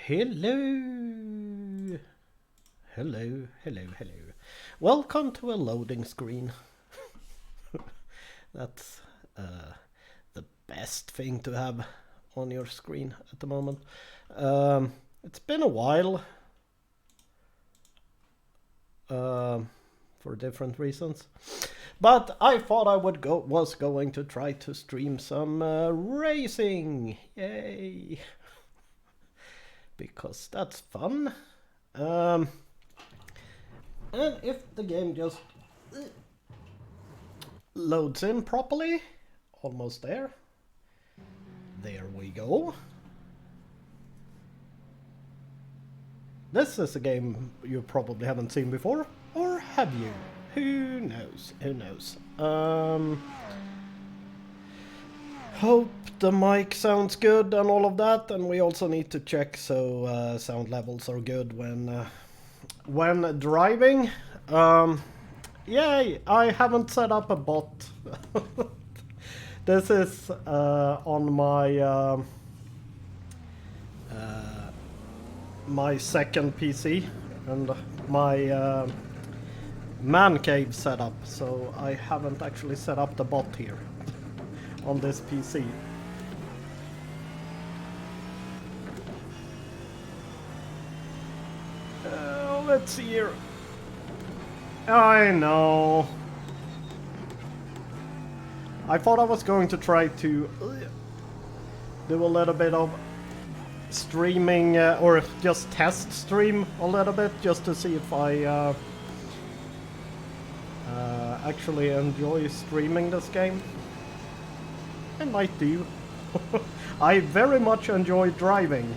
Hello. Hello. Welcome to a loading screen. That's the best thing to have on your screen at the moment. It's been a while for different reasons, but I thought I was going to try to stream some racing. Yay! Because that's fun. And if the game just loads in properly, almost there. There we go. This is a game you probably haven't seen before, or have you? Who knows? Who knows? Hope the mic sounds good and all of that, and we also need to check so sound levels are good when driving. Yay! I haven't set up a bot. This is on my my second PC and my man cave setup, so I haven't actually set up the bot here on this PC. Let's see here. I know. I thought I was going to try to do a little bit of streaming or just test stream a little bit just to see if I actually enjoy streaming this game. I might do. I very much enjoy driving.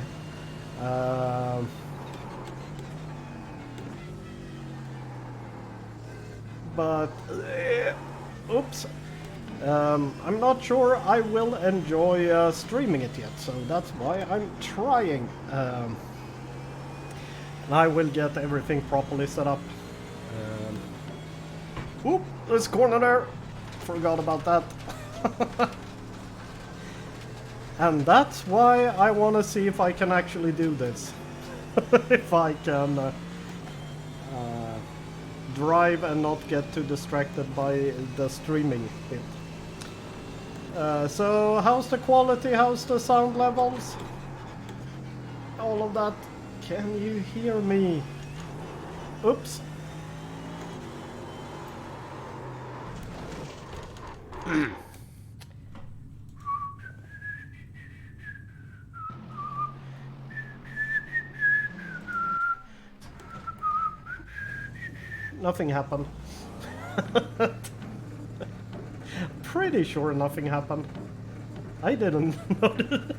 But oops. I'm not sure I will enjoy streaming it yet, so that's why I'm trying. And I will get everything properly set up. Whoop, this corner there. Forgot about that. And that's why I want to see if I can actually do this. If I can drive and not get too distracted by the streaming bit. So how's the quality, how's the sound levels? All of that. Can you hear me? Oops. Nothing happened. Pretty sure nothing happened. I didn't notice.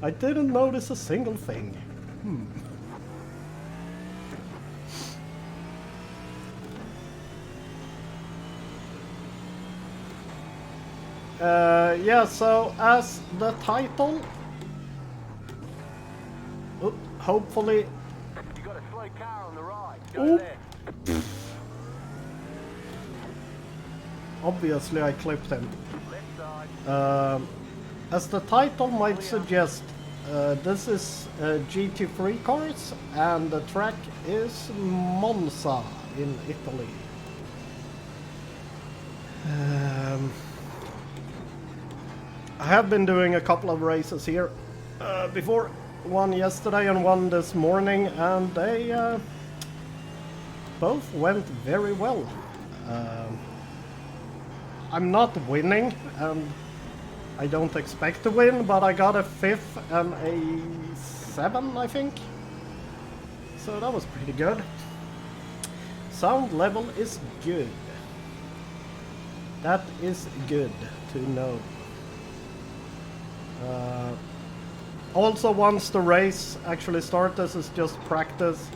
I didn't notice a single thing. Yeah, so as the title, hopefully. You got a slow car on the right. Go there. Obviously I clipped him. As the title might suggest, this is GT3 cars and the track is Monza in Italy. I have been doing a couple of races here before, one yesterday and one this morning, and they both went very well. I'm not winning, and I don't expect to win, but I got a 5th and a 7, I think. So that was pretty good. Sound level is good. That is good to know. Also, once the race actually starts, this is just practice.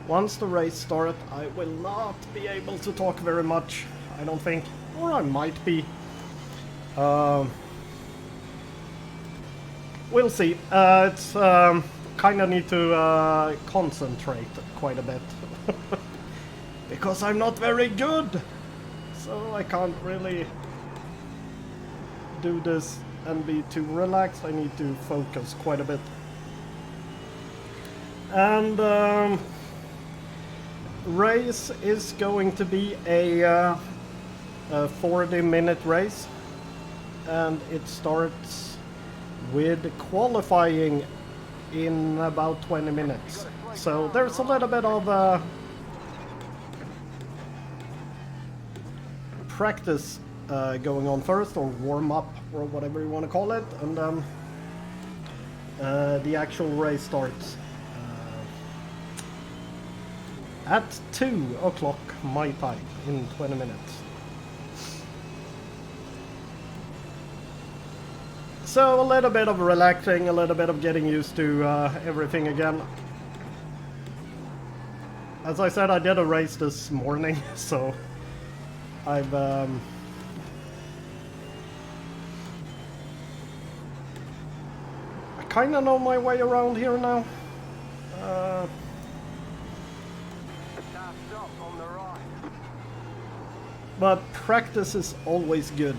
Once the race starts, I will not be able to talk very much, I don't think. Or I might be. We'll see. It's kind of need to concentrate quite a bit. Because I'm not very good. So I can't really do this and be too relaxed. I need to focus quite a bit. And race is going to be a 40-minute race, and it starts with qualifying in about 20 minutes. So there's a little bit of practice going on first, or warm up, or whatever you want to call it, and then the actual race starts at 2 o'clock my time in 20 minutes. So a little bit of relaxing, a little bit of getting used to everything again. As I said, I did a race this morning, so I've I kind of know my way around here now. Stop on the right. But practice is always good.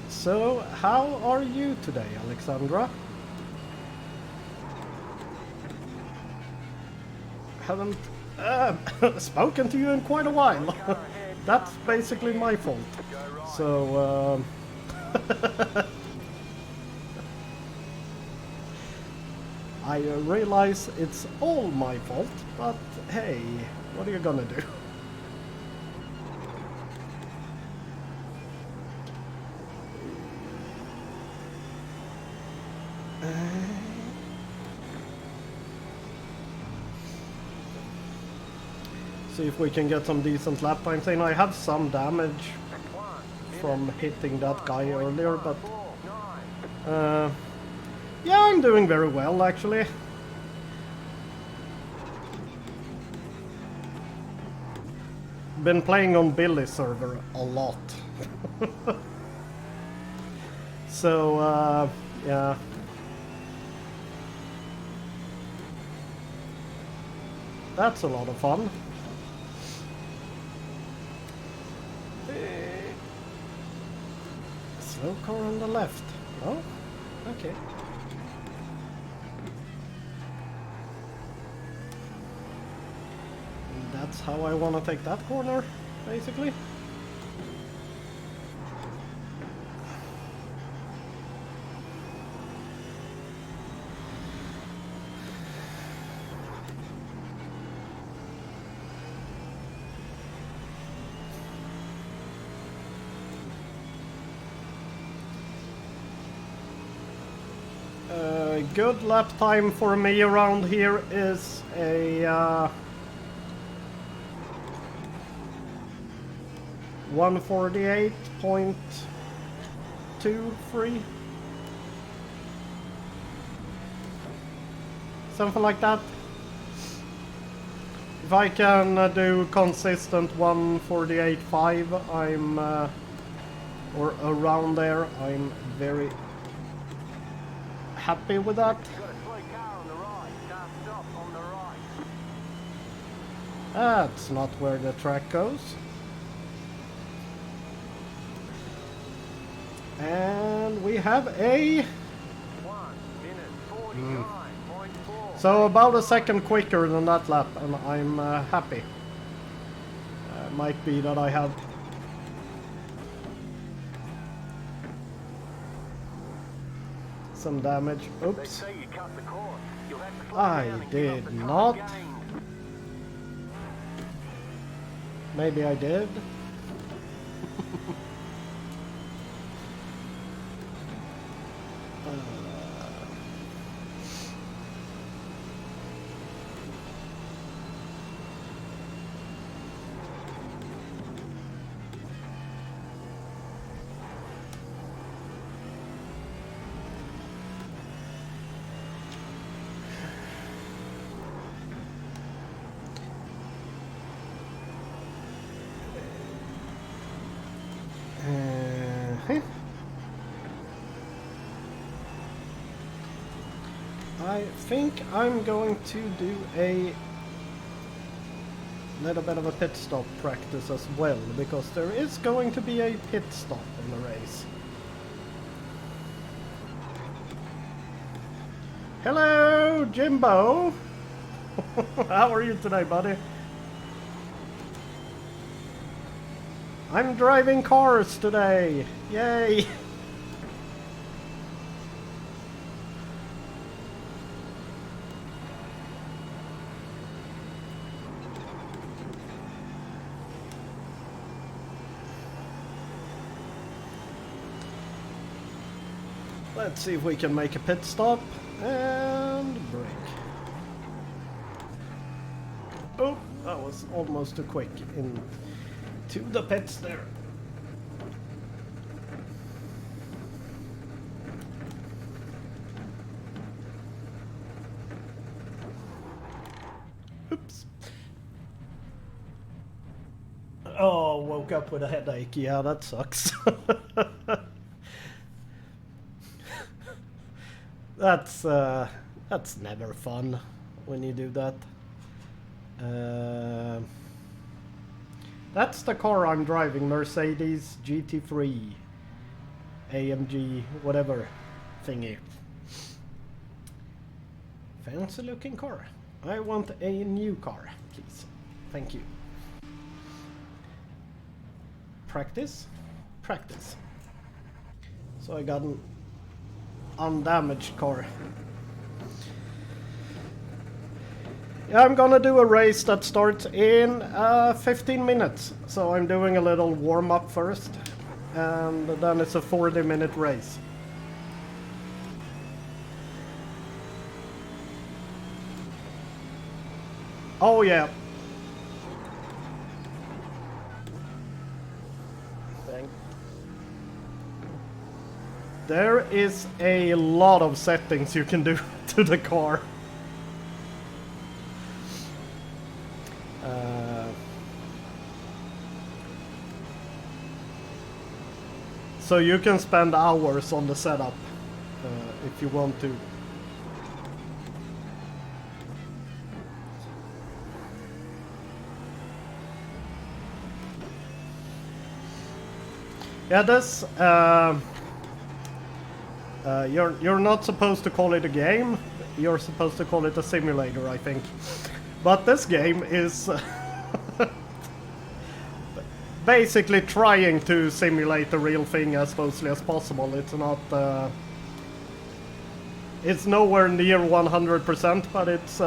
So, how are you today, Alexandra? Haven't spoken to you in quite a while. That's basically my fault. So, I realize it's all my fault, but hey, what are you gonna do? See if we can get some decent lap times in. I have some damage from hitting that guy earlier, but yeah, I'm doing very well actually. Been playing on Billy's server a lot. So yeah. That's a lot of fun. Slow car on the left. Oh, okay. And that's how I want to take that corner, basically. Good lap time for me around here is a 148.23, something like that. If I can do consistent 148.5, I'm or around there, I'm very happy with that. That's not where the track goes. And we have a... So about a second quicker than that lap, and I'm happy. Might be that I have... some damage. Oops. I did not. Maybe I did. I think I'm going to do a little bit of a pit stop practice as well, because there is going to be a pit stop in the race. Hello, Jimbo! How are you today, buddy? I'm driving cars today! Yay! Let's see if we can make a pit stop and brake. Oh, that was almost too quick into the pits there. Oops. Oh, woke up with a headache. Yeah, that sucks. That's never fun when you do that. That's the car I'm driving, Mercedes GT3 AMG whatever thingy. Fancy looking car. I want a new car, please. Thank you. Practice? Practice. So I got an undamaged car. Yeah, I'm gonna do a race that starts in 15 minutes. So I'm doing a little warm-up first, and then it's a 40-minute race. Oh yeah. There is a lot of settings you can do to the car. So you can spend hours on the setup if you want to. Yeah, this you're not supposed to call it a game. You're supposed to call it a simulator, I think. But this game is basically trying to simulate the real thing as closely as possible. It's not it's nowhere near 100%, but it's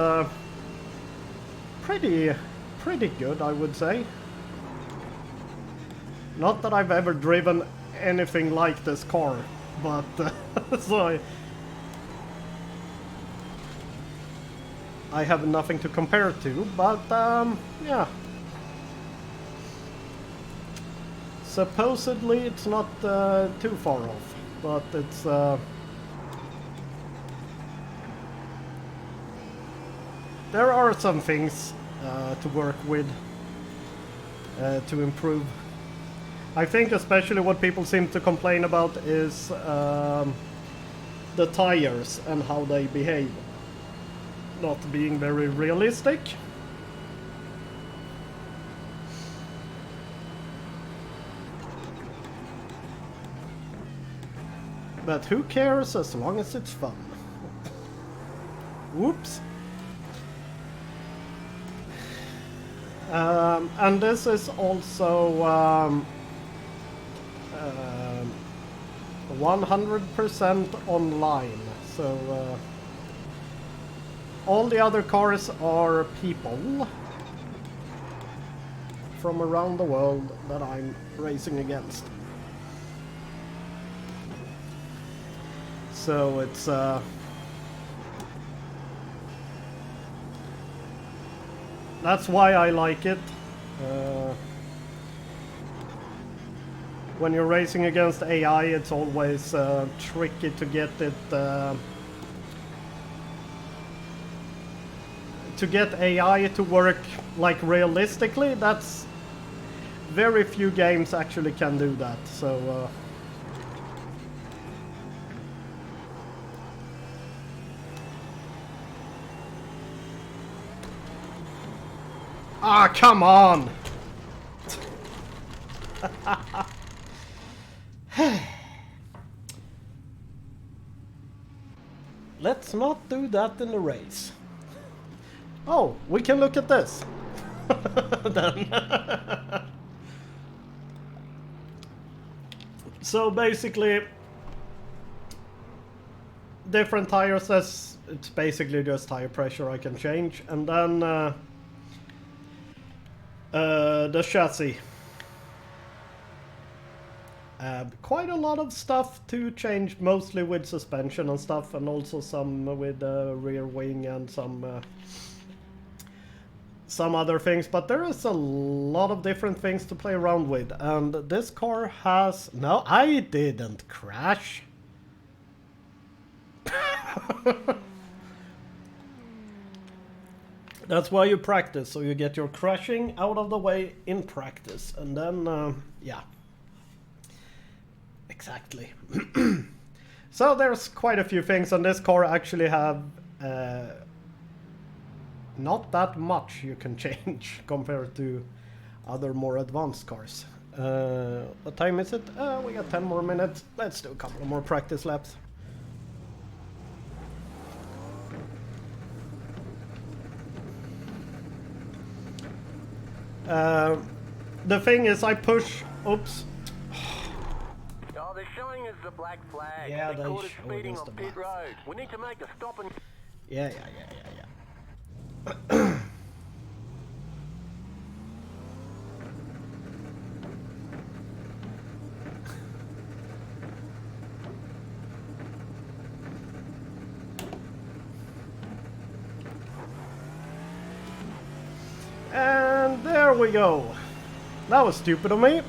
pretty good, I would say. Not that I've ever driven anything like this car, but so I have nothing to compare to, but yeah. Supposedly it's not too far off, but it's there are some things to work with to improve. I think especially what people seem to complain about is the tires and how they behave. Not being very realistic. But who cares as long as it's fun? Whoops. And this is also 100% online, so all the other cars are people from around the world that I'm racing against. So it's that's why I like it. When you're racing against AI, it's always tricky to get it to get AI to work like realistically. That's very few games actually can do that. So Ah, come on! Let's not do that in the race. Oh, we can look at this. Then. So basically, different tires, it's basically just tire pressure I can change, and then the chassis. Quite a lot of stuff to change, mostly with suspension and stuff, and also some with the rear wing and some other things, but there is a lot of different things to play around with, and this car has... No, I didn't crash. That's why you practice, so you get your crashing out of the way in practice, and then, yeah. Exactly. So there's quite a few things, and this car actually have not that much you can change compared to other more advanced cars. What time is it? We got 10 more minutes. Let's do a couple more practice laps. The thing is, I push... Oops. Oh, they're showing us the black flag. Yeah, they caught us showed speeding us on the pit black road. We need to make a stop and... Yeah. And there we go. That was stupid of me.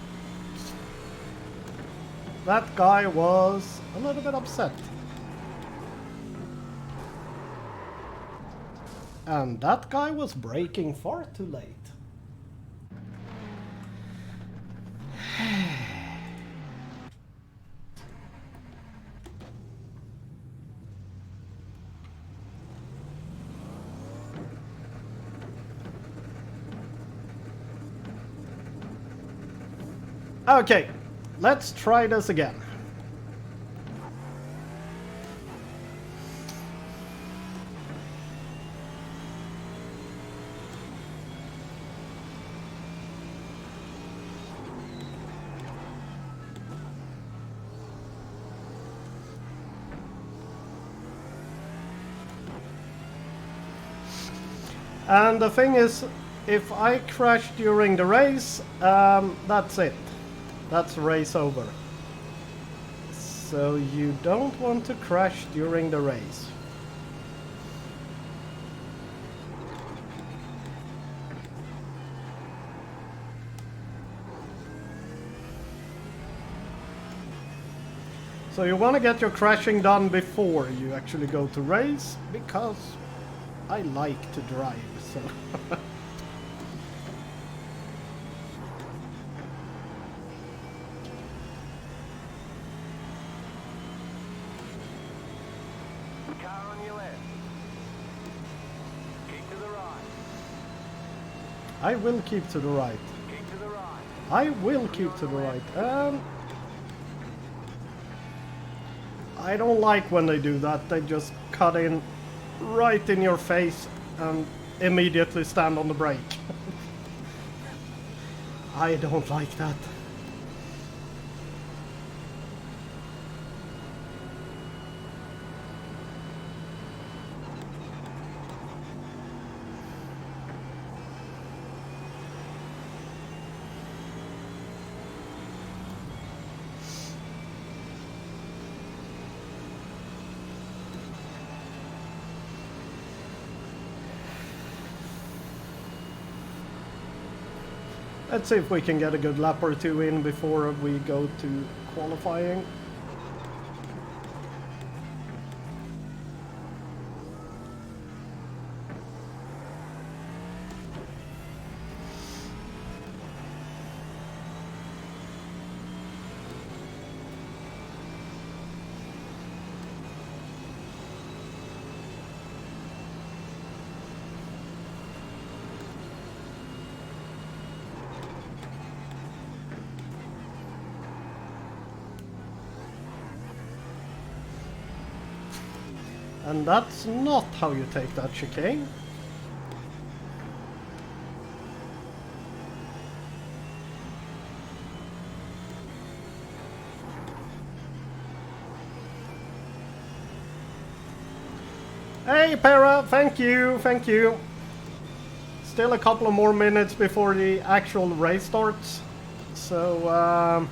That guy was a little bit upset. And that guy was braking far too late. Okay, let's try this again. And the thing is, if I crash during the race, that's it. That's race over. So you don't want to crash during the race. So you want to get your crashing done before you actually go to race, because I like to drive, so... Car on your left. Keep to the right. I will keep to the right. Keep to the right. I will keep to the right. I don't like when they do that. They just cut in right in your face and immediately stand on the brake. I don't like that. Let's see if we can get a good lap or two in before we go to qualifying. And that's not how you take that chicane. Hey Para, thank you, thank you. Still a couple of more minutes before the actual race starts. So,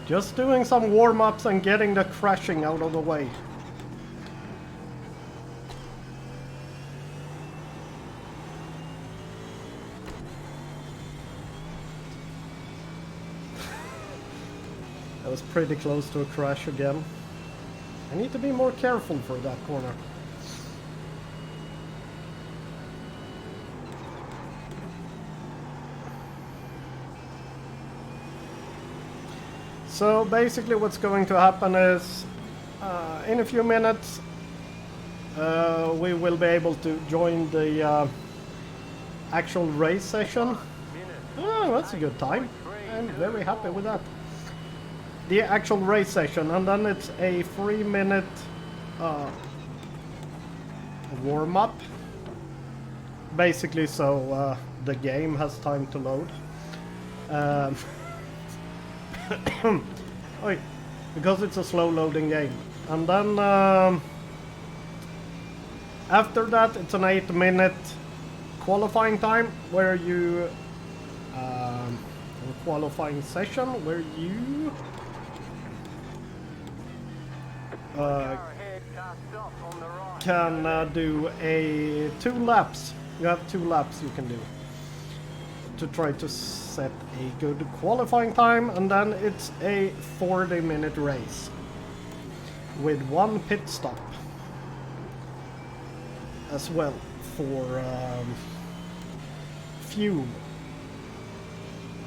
just doing some warm-ups and getting the crashing out of the way. That was pretty close to a crash again. I need to be more careful for that corner. So basically what's going to happen is in a few minutes we will be able to join the actual race session. Oh, that's a good time. I'm very happy with that. The actual race session, and then it's a 3-minute warm-up. Basically so the game has time to load. Because it's a slow loading game. And then after that it's an 8-minute qualifying time where you qualifying session where you can do a 2 laps. You have 2 laps you can do to try to set a good qualifying time, and then it's a 40-minute race with 1 pit stop as well for fuel.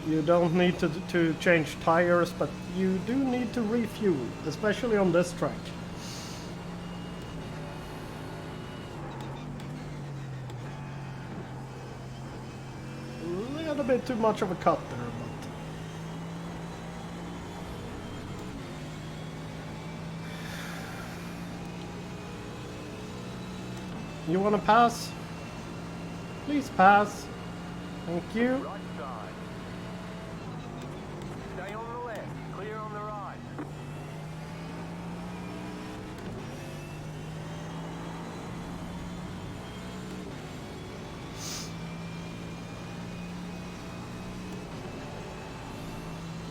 You don't need to change tires, but you do need to refuel, especially on this track. A bit too much of a cut there, but you want to pass? Please pass. Thank you. Right side. Stay on the left, clear on the right.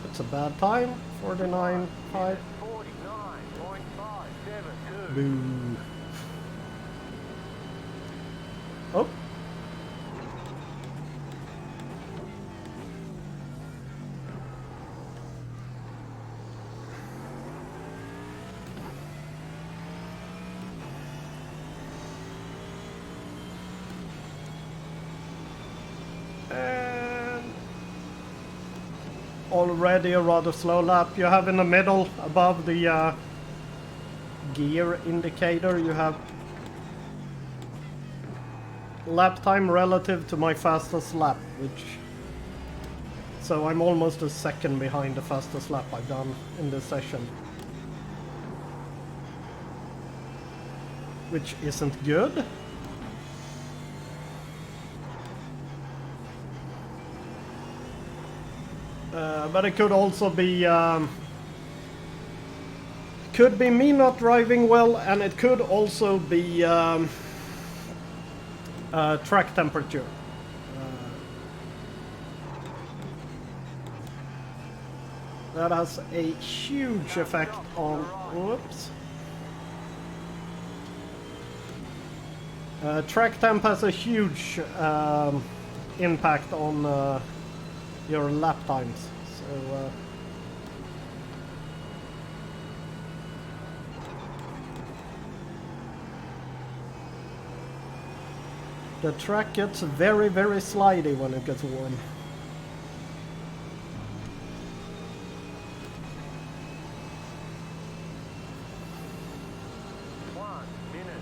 It's a bad time. 49.5. 49.572. Boo. Oh. Already a rather slow lap. You have in the middle above the gear indicator, you have lap time relative to my fastest lap, which so I'm almost a second behind the fastest lap I've done in this session, which isn't good. But it could also be me not driving well, and it could also be track temperature. That has a huge effect on. Whoops. Track temp has a huge impact on your lap times. So the track gets very, very slidey when it gets warm.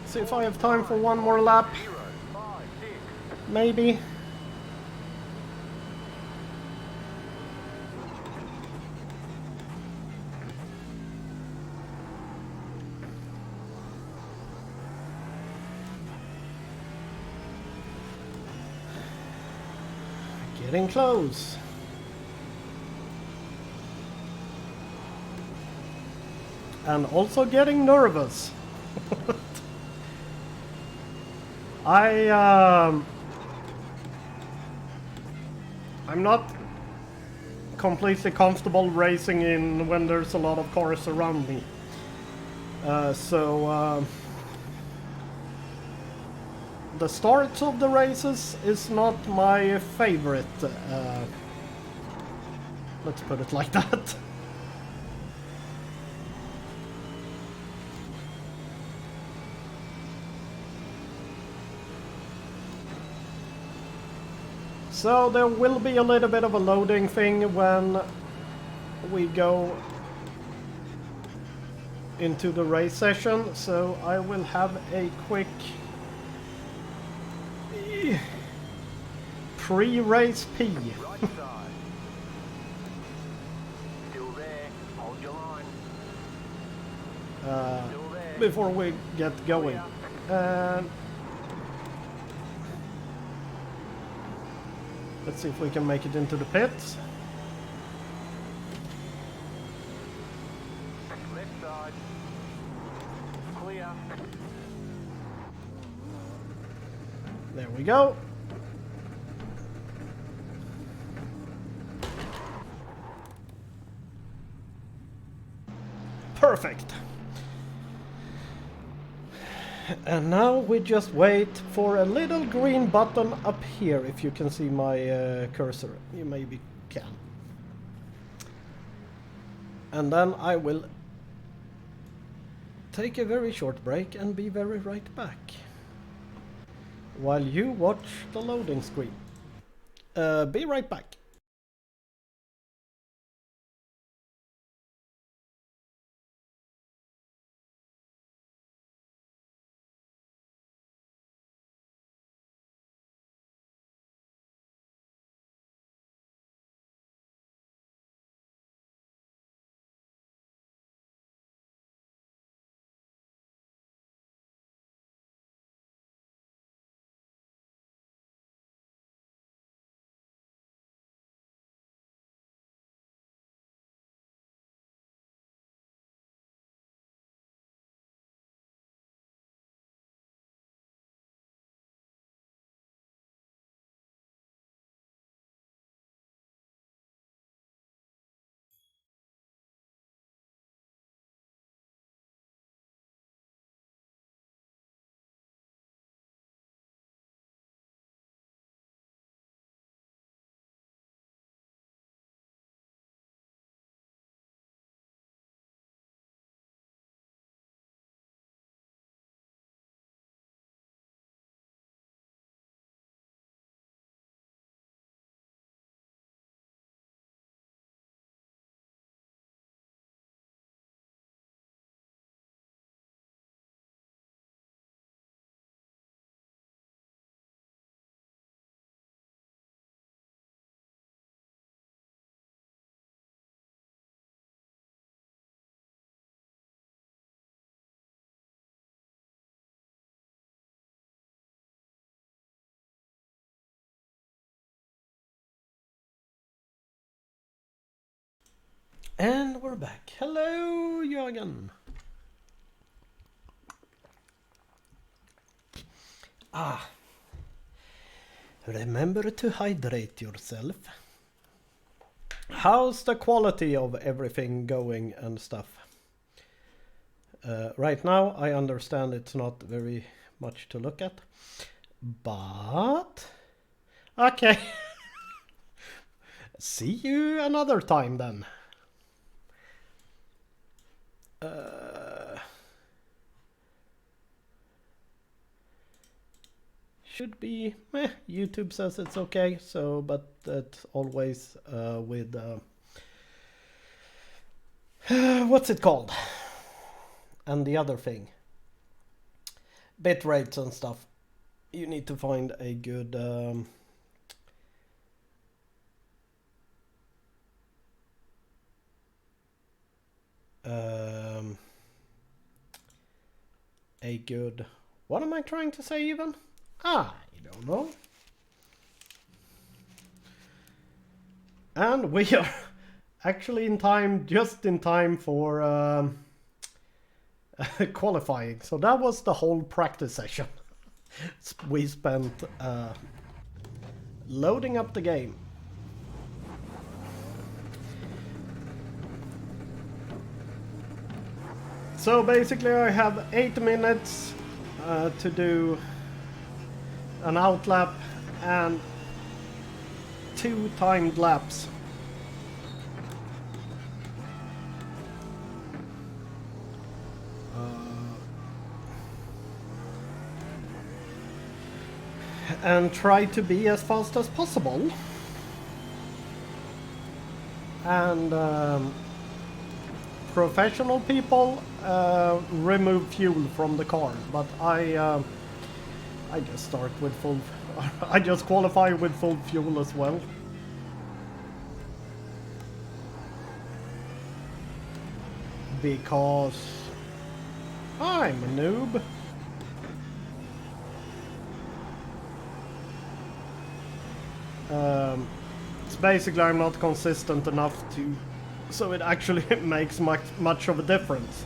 See if I have time for one more lap. Maybe. Getting close. And also getting nervous. I'm not completely comfortable racing in when there's a lot of cars around me. The start of the races is not my favorite. Let's put it like that. So there will be a little bit of a loading thing when we go into the race session, so I will have a quick pre-race pee. Right side. Still there. Hold your line. Still there. Before we get going. Let's see if we can make it into the pits. Left side. Clear. There we go. Perfect. And now we just wait for a little green button up here, if you can see my cursor. You maybe can. And then I will take a very short break and be very right back. While you watch the loading screen. Be right back. And we're back. Hello, Jörgen. Remember to hydrate yourself. How's the quality of everything going and stuff? Right now, I understand it's not very much to look at. But... okay. See you another time then. Should be, YouTube says it's okay, so, but that's always with, what's it called? And the other thing. Bit rates and stuff. You need to find a good, what am I trying to say even? I don't know. And we are actually in time, just in time for qualifying. So that was the whole practice session. We spent loading up the game. So basically I have 8 minutes to do an outlap and 2 timed laps. And try to be as fast as possible. And professional people remove fuel from the car, but I just start with full. I just qualify with full fuel as well. Because I'm a noob. It's basically I'm not consistent enough to, so it actually makes much of a difference.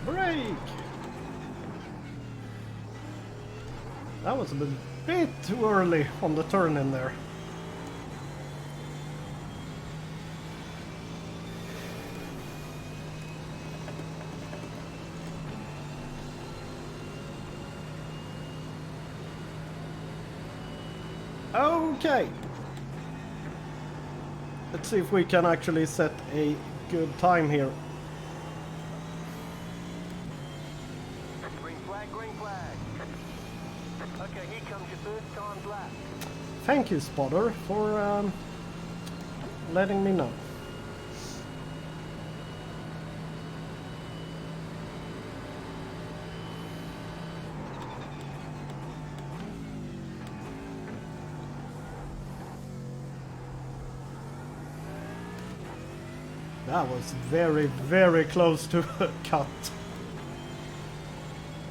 Break! That was a bit too early on the turn in there. Okay. Let's see if we can actually set a good time here. Green flag, green flag. Okay, here comes your first time lap. Thank you, Spotter, for letting me know. That was very, very close to a cut.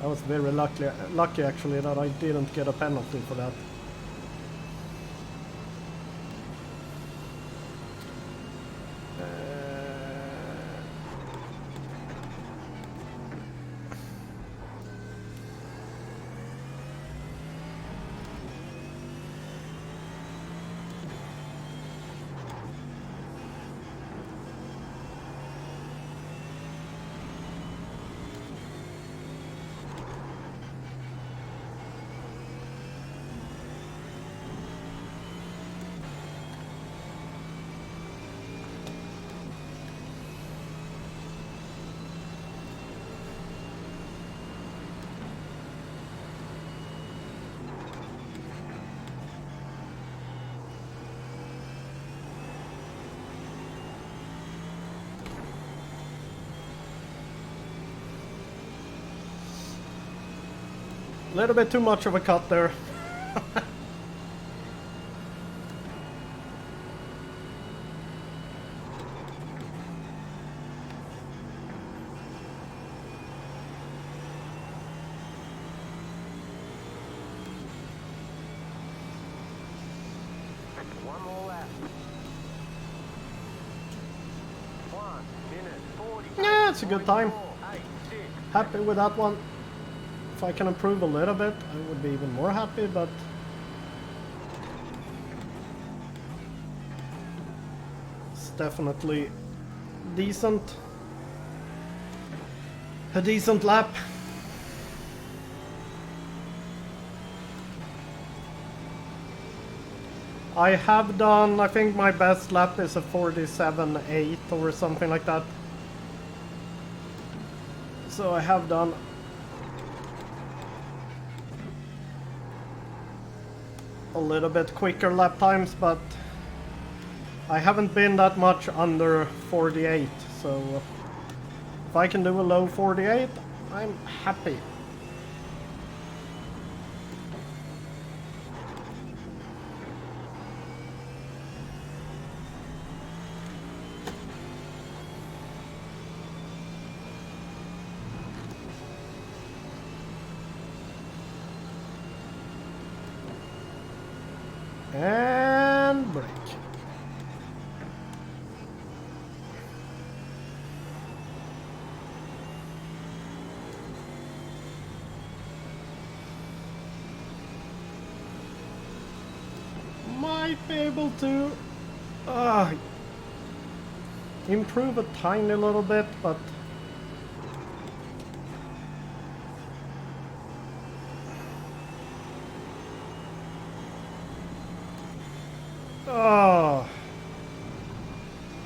I was very lucky actually that I didn't get a penalty for that. A little bit too much of a cut there. One more lap. 1 minute 40. Yeah, it's a good time. 8, 6. Happy with that one. If I can improve a little bit, I would be even more happy, but it's definitely decent. A decent lap. I have done, I think my best lap is a 47.8 or something like that. So I have done a little bit quicker lap times, but I haven't been that much under 48, so if I can do a low 48, I'm happy. might be able to improve a tiny little bit, but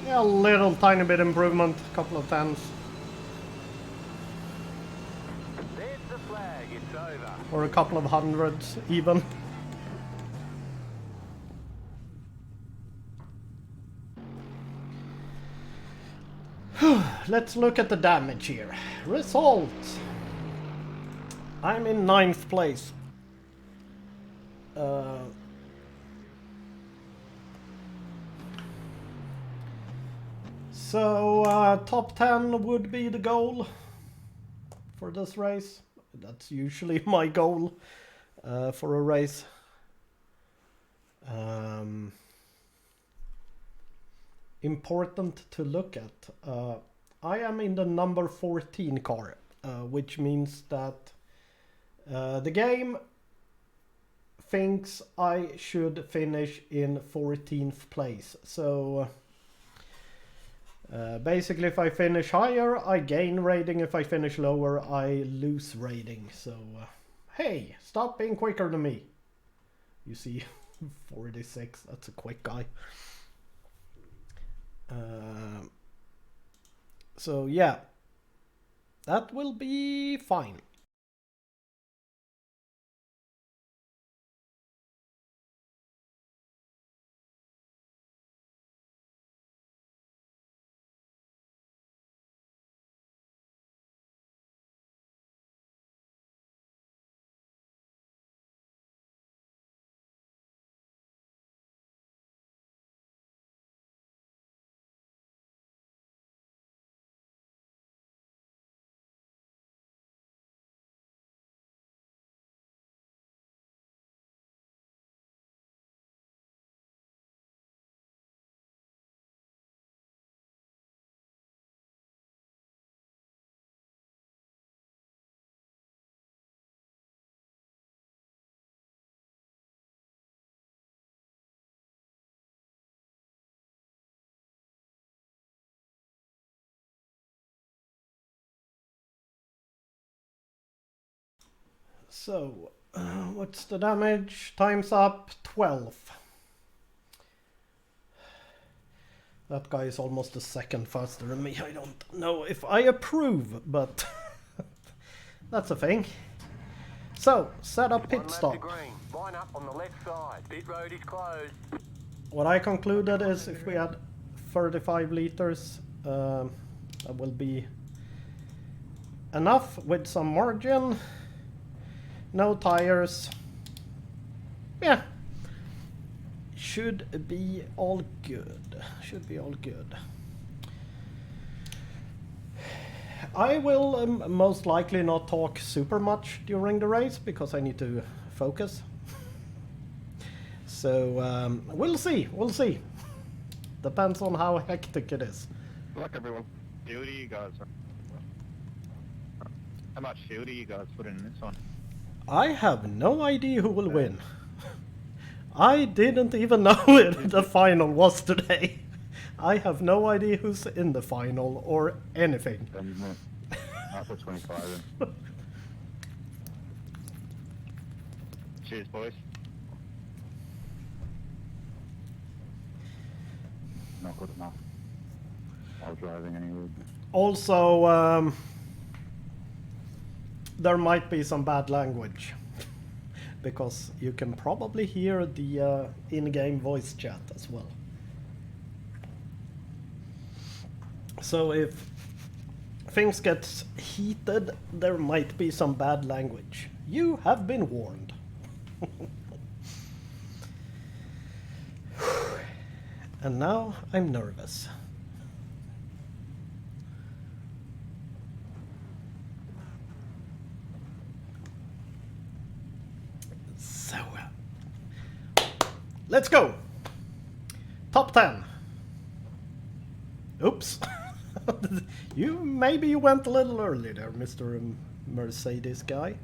yeah, a little tiny bit improvement, a couple of tenths. There's the flag, it's over. Or a couple of hundreds even. Let's look at the damage here. Results. I'm in 9th place. So top 10 would be the goal for this race. That's usually my goal for a race. Important to look at. I am in the number 14 car, which means that the game thinks I should finish in 14th place. So basically if I finish higher, I gain rating. If I finish lower, I lose rating. So hey, stop being quicker than me. You see, 46, that's a quick guy. So yeah, that will be fine. So, what's the damage? Time's up 12. That guy is almost a second faster than me. I don't know if I approve, but that's a thing. So, set up pit stop. Line up on the left side. Pit road is closed. What I concluded is if we had 35 liters, that will be enough with some margin. No tires. Yeah. Should be all good. Should be all good. I will most likely not talk super much during the race because I need to focus. So we'll see. We'll see. Depends on how hectic it is. Good luck, everyone. Fuel do you guys? How much fuel do you guys put in this one? I have no idea who will win. I didn't even know the final was today. I have no idea who's in the final or anything. After 25 then. Cheers, boys. Not good enough. While driving anyway. Also, there might be some bad language. Because you can probably hear the in-game voice chat as well. So if things get heated, there might be some bad language. You have been warned. And now I'm nervous. So, let's go. Top 10. Oops. Maybe you went a little early there, Mr. Mercedes guy.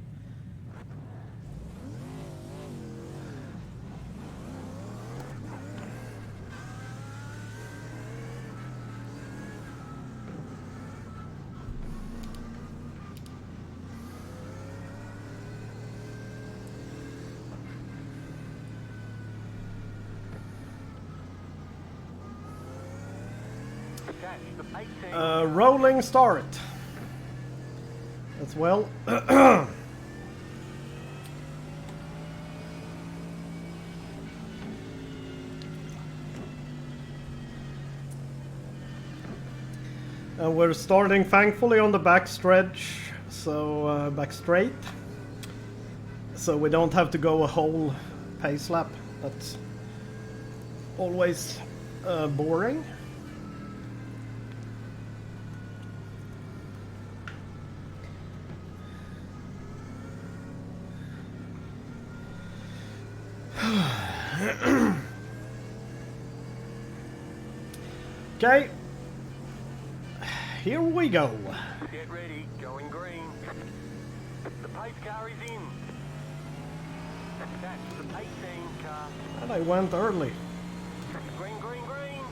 Catch the 18. Rolling start as well. And we're starting thankfully on the back stretch, so back straight, so we don't have to go a whole pace lap. That's always boring. Okay. Here we go. Get ready, going green. The pace car is in. Catch the 18 car. And I went early. Green, green, green.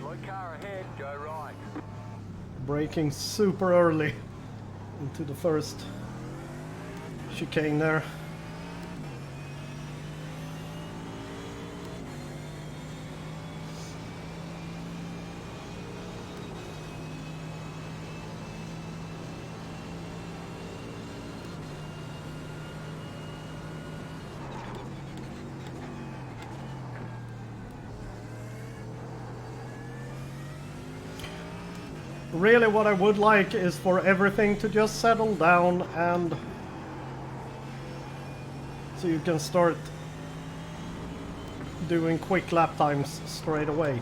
Slow car ahead, go right. Braking super early into the first chicane there. Really what I would like is for everything to just settle down, and so you can start doing quick lap times straight away.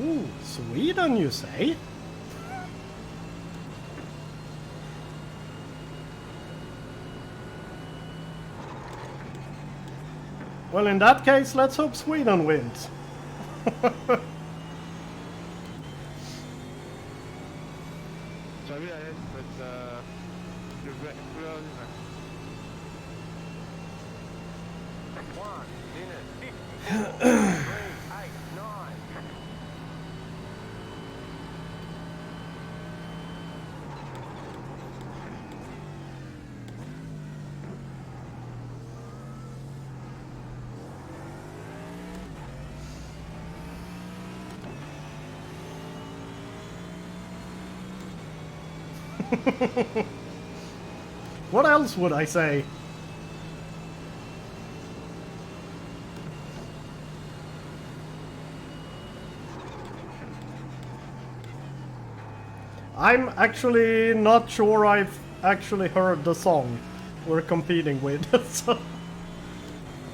Ooh, Sweden, you say? Well, in that case, let's hope Sweden wins. Sorry, I had, but you're very close. 1 minute 50. 3, 8, 9. What else would I say? I'm actually not sure I've actually heard the song we're competing with, so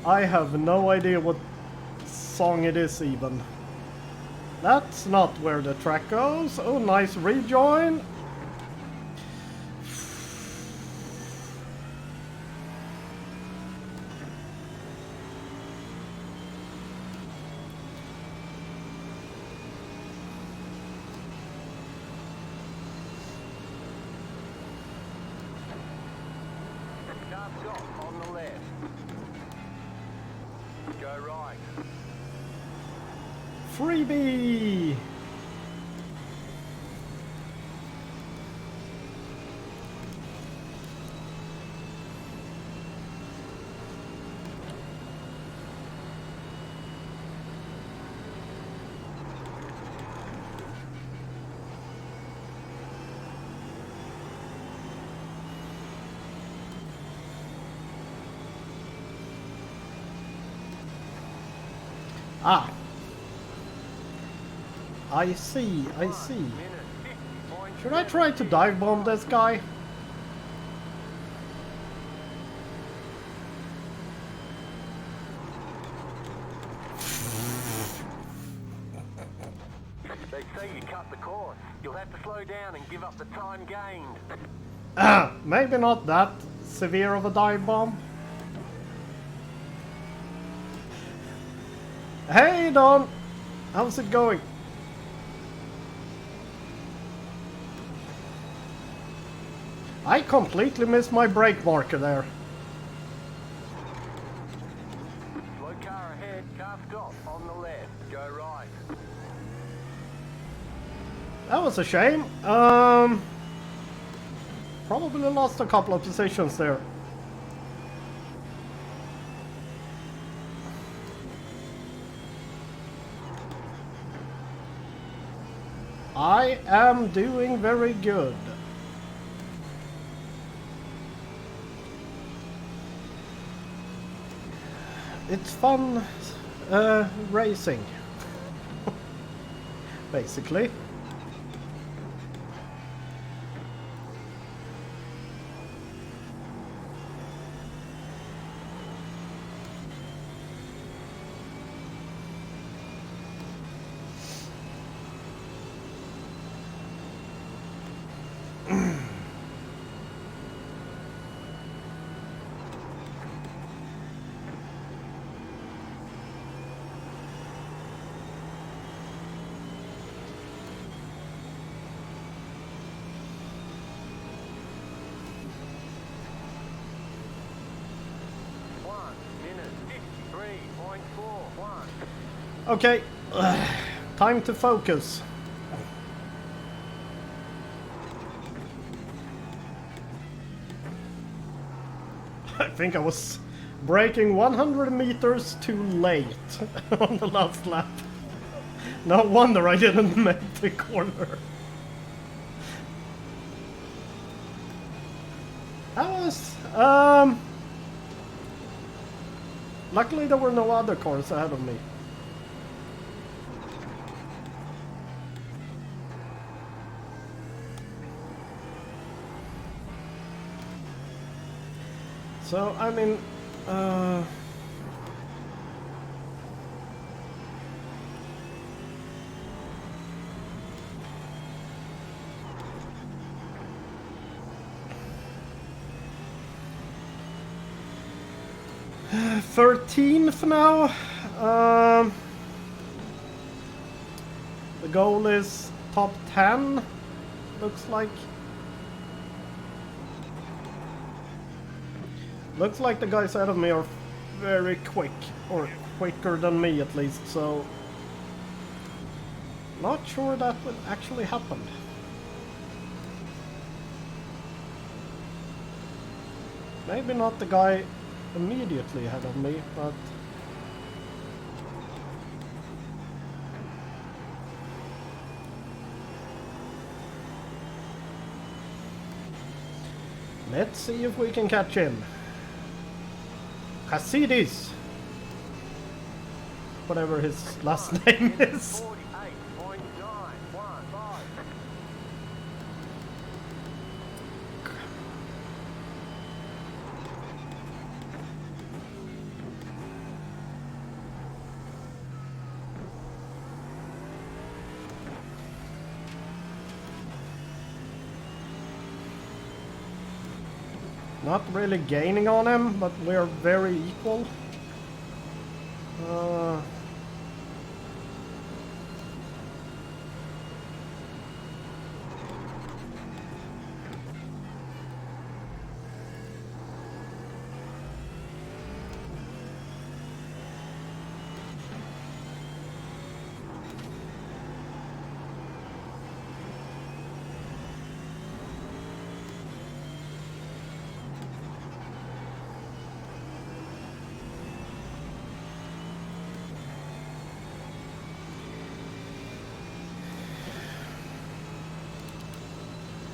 I have no idea what song it is even. That's not where the track goes. Oh, nice rejoin. Car stop on the left. Go right. Freebie! Ah. I see, I see. Should I try to dive bomb this guy? They say you cut the course. You'll have to slow down and give up the time gained. Maybe not that severe of a dive bomb. Hey Don! How's it going? I completely missed my brake marker there. Slow car ahead, car stop on the left. Go right. That was a shame. Probably lost a couple of positions there. I am doing very good. It's fun racing, basically. Okay, time to focus. I think I was braking 100 meters too late on the last lap. No wonder I didn't make the corner. That was... luckily there were no other cars ahead of me. So, I mean, 13th now. The goal is top 10, looks like. Looks like the guys ahead of me are very quick, or quicker than me at least, so not sure that will actually happen. Maybe not the guy immediately ahead of me, but let's see if we can catch him. Hasidis, whatever his last name is. Not really gaining on him, but we're very equal.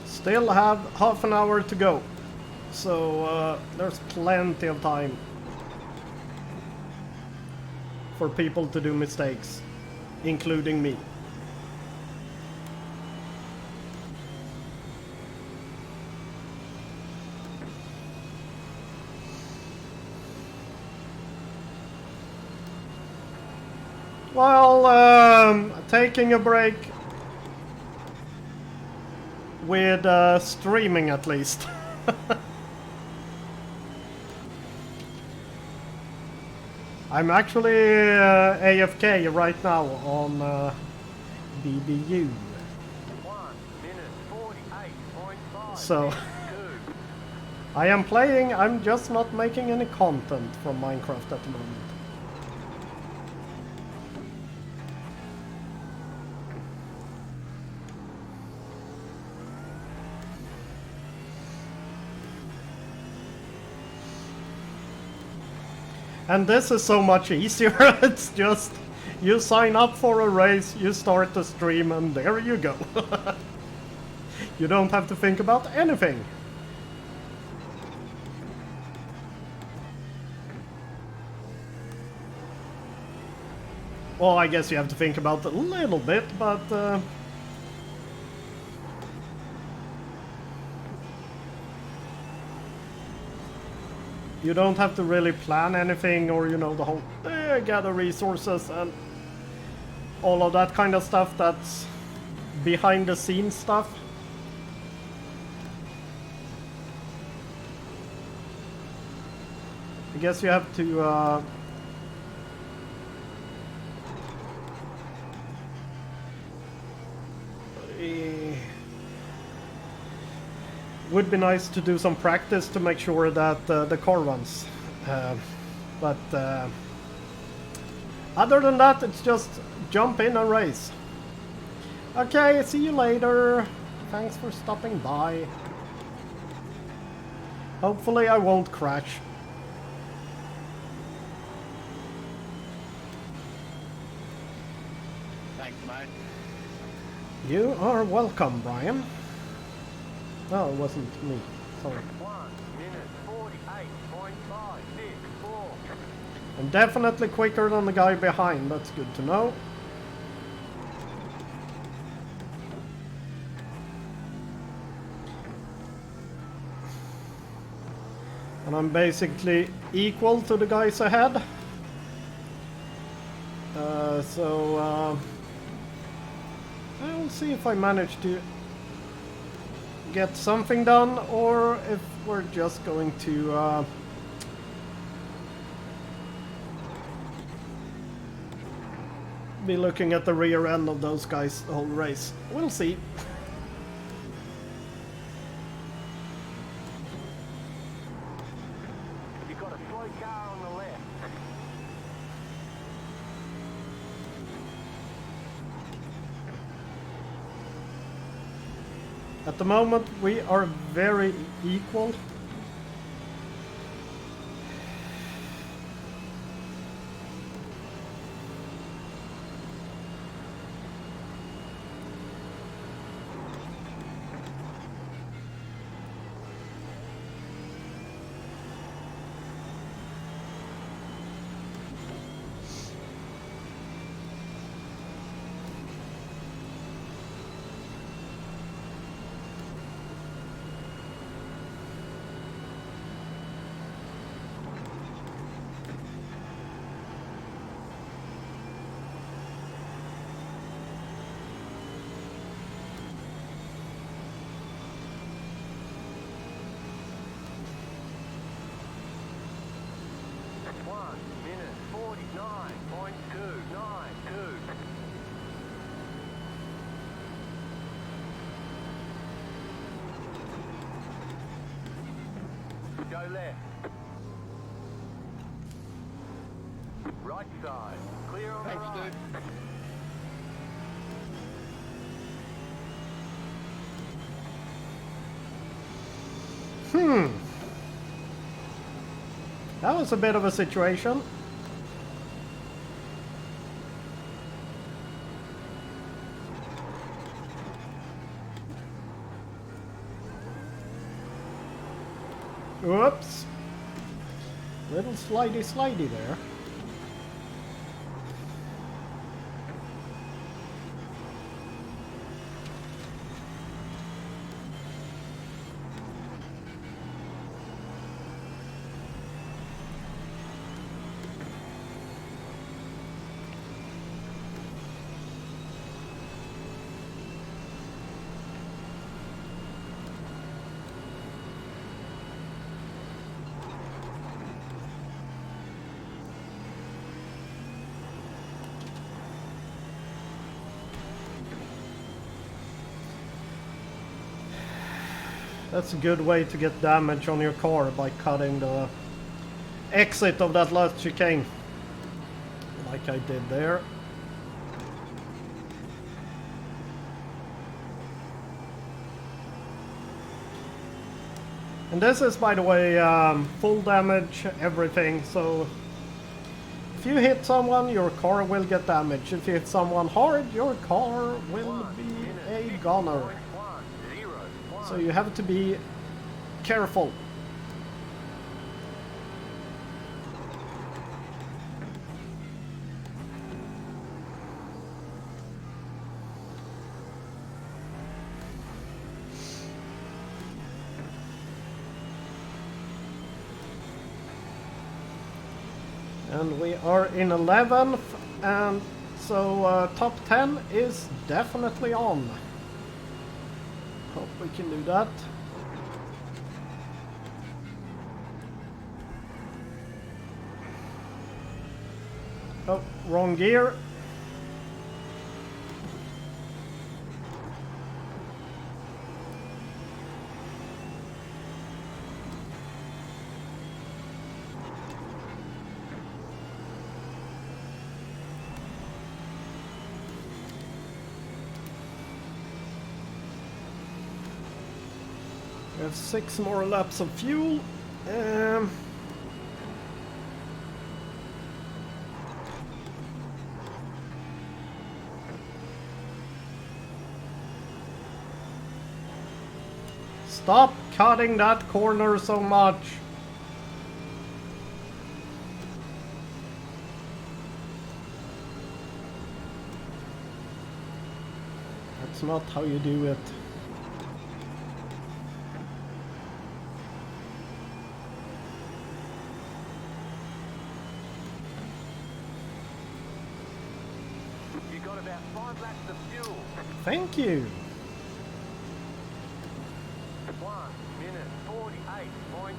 Still have half an hour to go, so there's plenty of time for people to do mistakes, including me. Well, taking a break with streaming at least. I'm actually AFK right now on BBU. 1:48.5. So I am playing, I'm just not making any content from Minecraft at the moment. And this is so much easier. It's just you sign up for a race, you start the stream, and there you go. You don't have to think about anything. Well, I guess you have to think about it a little bit, but you don't have to really plan anything, or you know, the whole gather resources and all of that kind of stuff. That's behind the scenes stuff. I guess you have to would be nice to do some practice to make sure that the car runs, but other than that, it's just jump in and race. Okay, see you later. Thanks for stopping by. Hopefully I won't crash. Thanks, mate. You are welcome, Brian. No, it wasn't me. Sorry. 1:48.564. I'm definitely quicker than the guy behind. That's good to know. And I'm basically equal to the guys ahead. I'll see if I manage to get something done, or if we're just going to be looking at the rear end of those guys the whole race. We'll see. You've got a slow car on the left. At the moment, we are very equal. Go left. Right side. Clear on Thanks, the right. dude. That was a bit of a situation. Whoops. Little slidey there. That's a good way to get damage on your car, by cutting the exit of that last chicane. Like I did there. And this is, by the way, full damage, everything, so if you hit someone, your car will get damaged. If you hit someone hard, your car will be a goner. So you have to be careful. And we are in 11th, and so top 10 is definitely on. Hope we can do that. Oh, wrong gear. We have 6 more laps of fuel. Stop cutting that corner so much. That's not how you do it. You got about 5 laps of fuel. Thank you. 1 minute 48.9.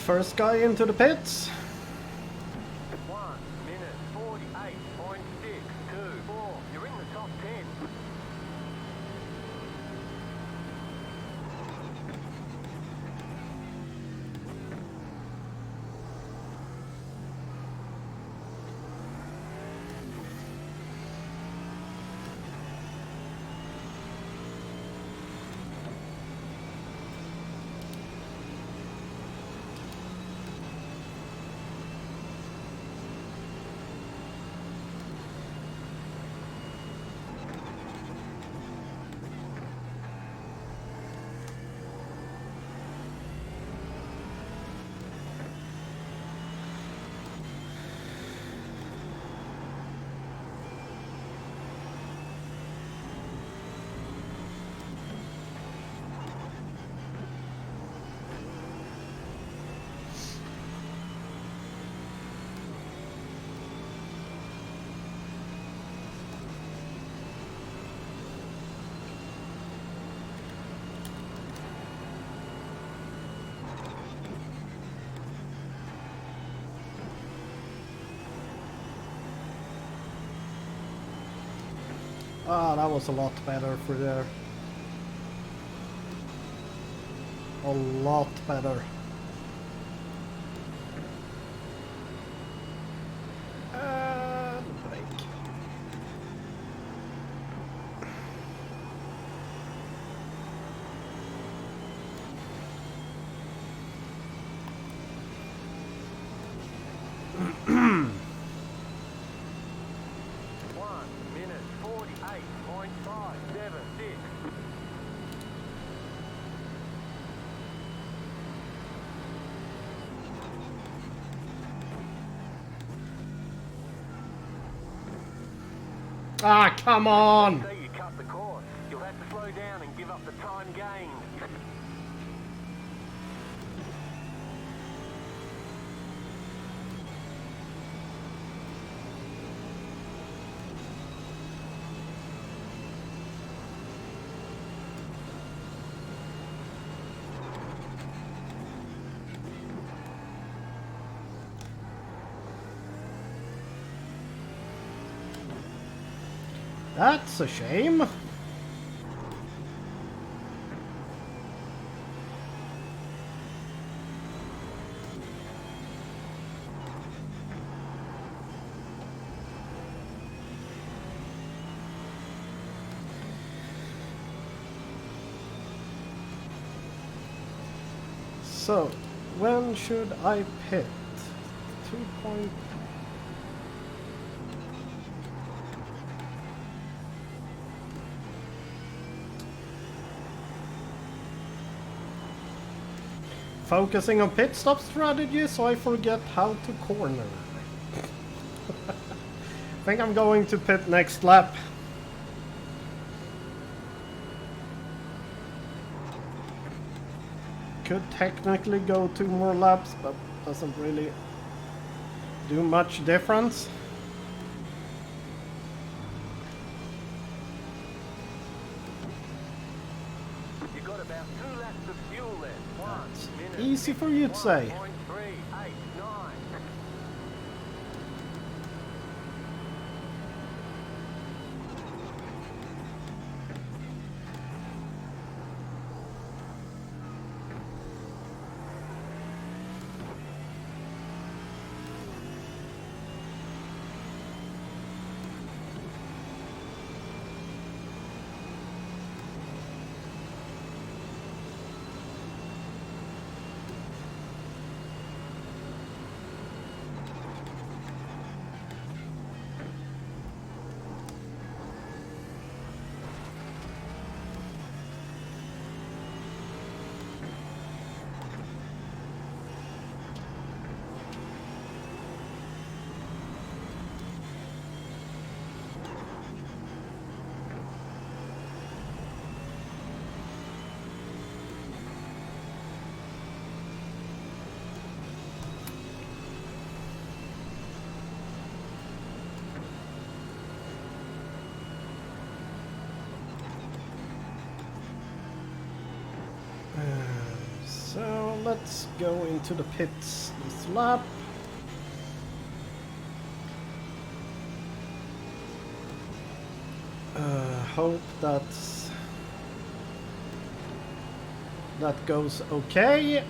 First guy into the pits. 1 minute 48.624. You're in the top 10. Ah, that was a lot better for there. A lot better. And brake. Ah, come on! Say you cut the course. You'll have to slow down and give up the time gained. That's a shame. So, when should I pit? 2 point... Focusing on pit stop strategy so I forget how to corner. I think I'm going to pit next lap. Could technically go 2 more laps, but doesn't really do much difference. You've got about 2 laps of fuel left. 1 minute. Easy for you to say. 1.389. So let's go into the pits this lap. Hope that goes okay.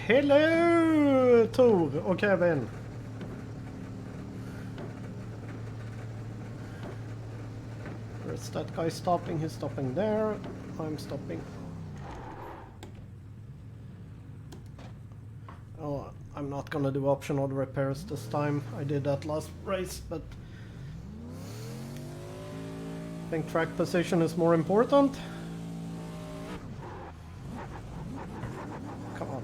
Hello, Tor och Kevin. Where's that guy stopping? He's stopping there. I'm stopping. Oh, I'm not gonna do optional repairs this time. I did that last race, but I think track position is more important. Come on.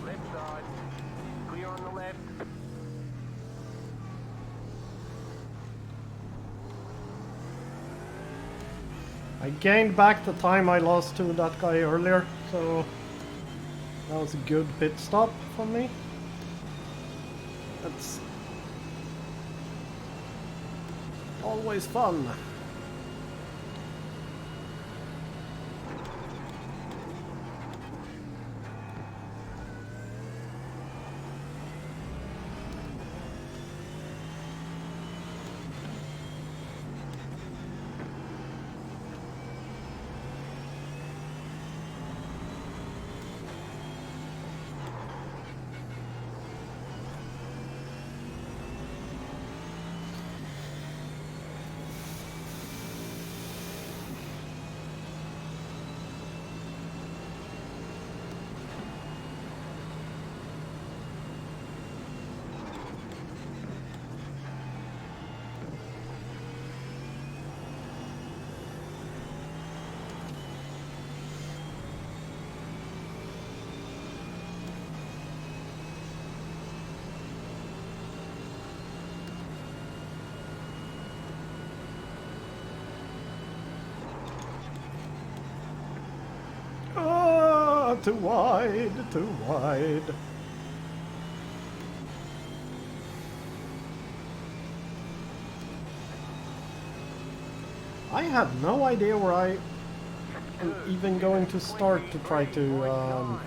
Left side. Clear on the I gained back the time I lost to that guy earlier, so that was a good pit stop for me. That's always fun. Too wide, too wide. I have no idea where I am even going to start to try to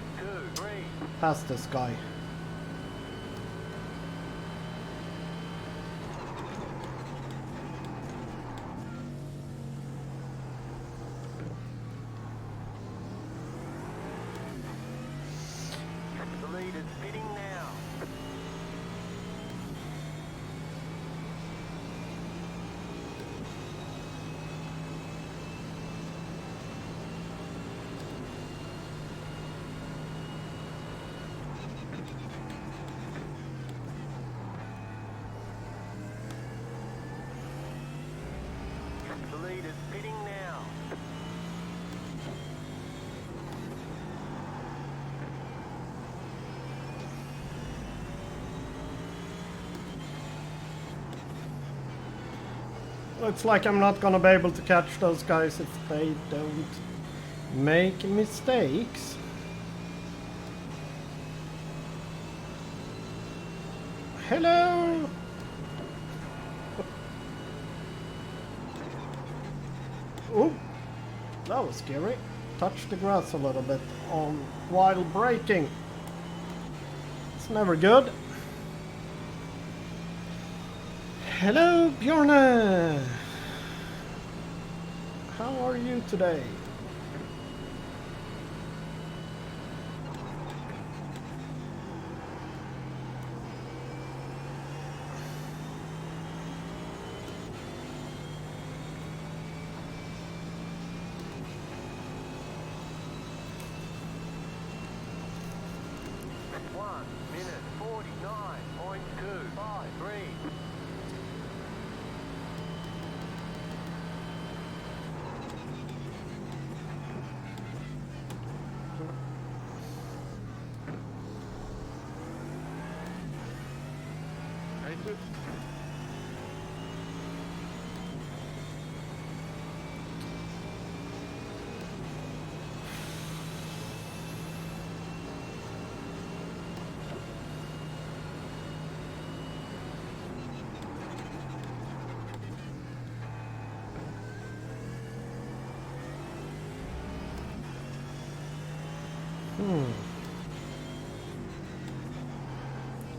pass this guy. Looks like I'm not gonna be able to catch those guys if they don't make mistakes. Hello! Oh, that was scary. Touched the grass a little bit while braking. It's never good. Hello, Bjorn! How are you today?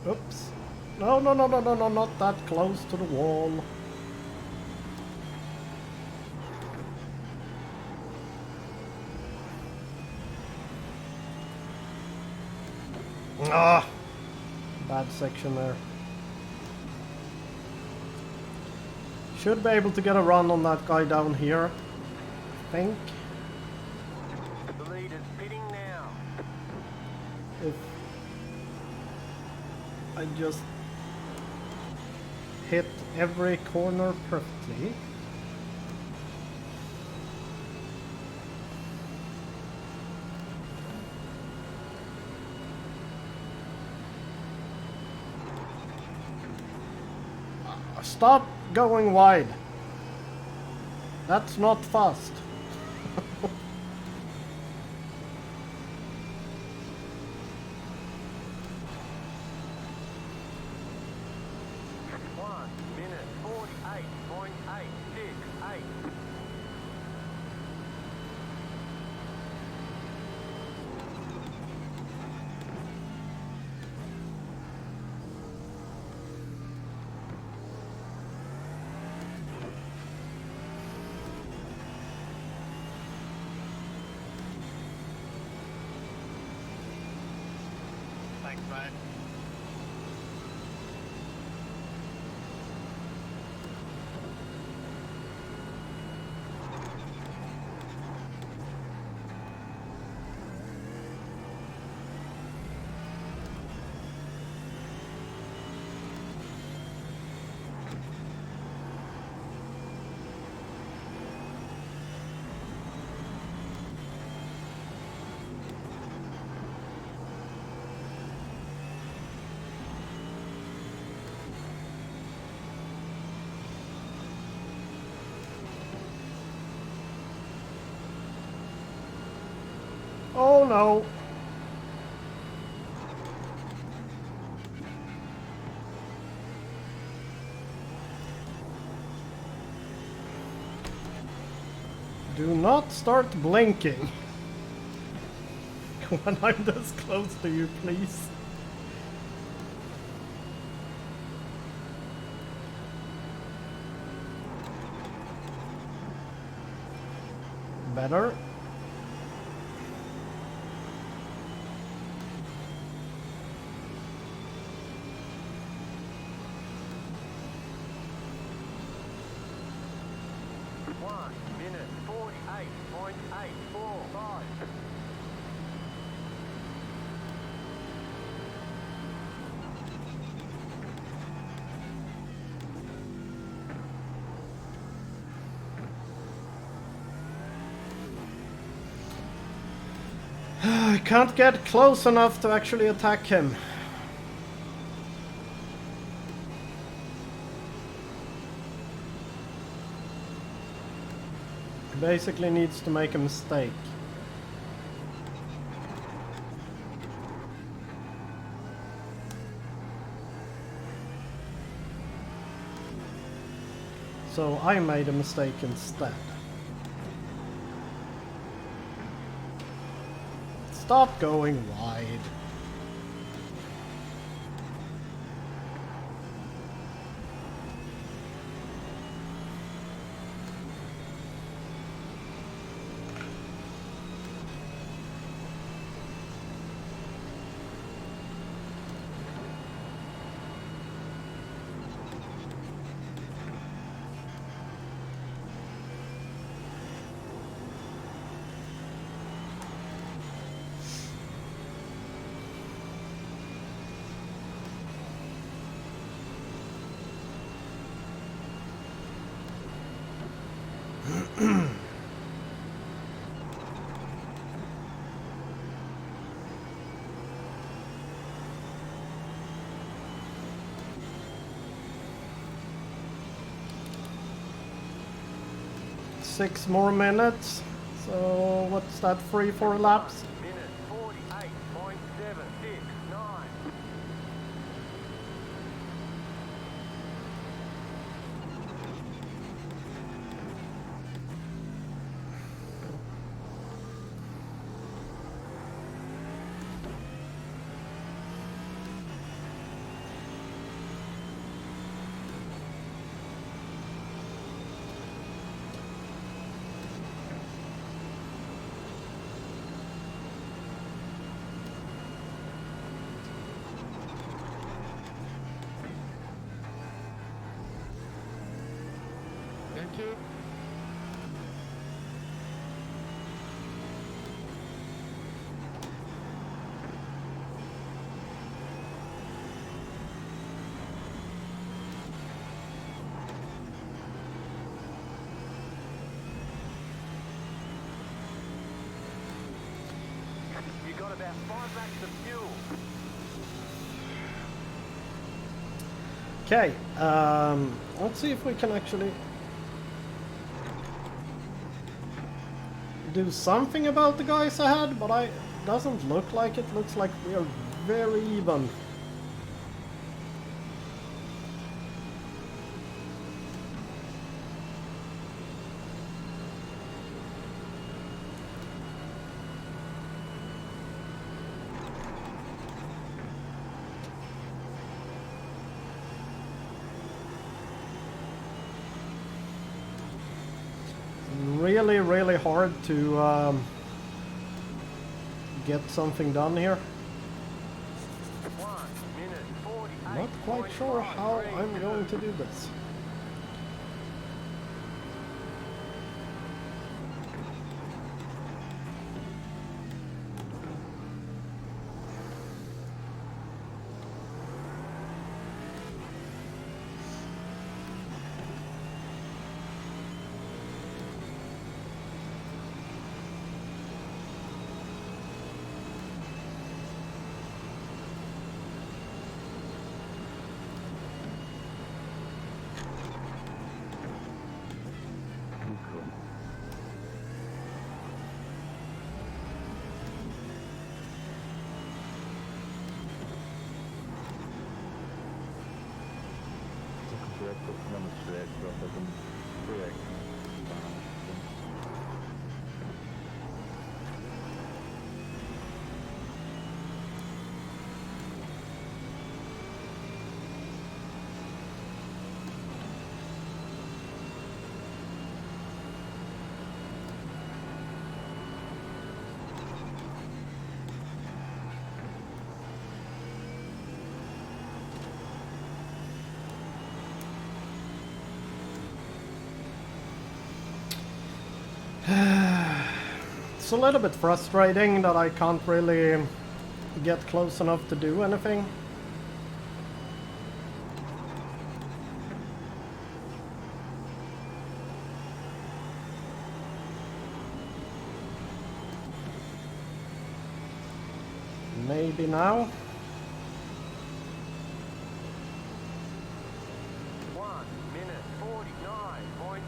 Oops. No, no, no, no, no, no, not that close to the wall. Ah! Bad section there. Should be able to get a run on that guy down here, I think. The lead is pitting now. If I just hit every corner perfectly. Stop going wide. That's not fast. Thanks, mate. Oh no! Do not start blinking when I'm this close to you, please. Better. One minute 48.845. I can't get close enough to actually attack him. He basically needs to make a mistake. So I made a mistake instead. Stop going wide. Six more minutes. So what's that, 3-4 laps? Minute 48.769. Thank you. You got about 5 lakhs of fuel. Okay, let's see if we can actually do something about the guys ahead, but it doesn't look like it. Looks like we are very even. Really hard to get something done here. not quite sure how I'm going to do this. It's a little bit frustrating that I can't really get close enough to do anything. Maybe now. 1 minute 49.098.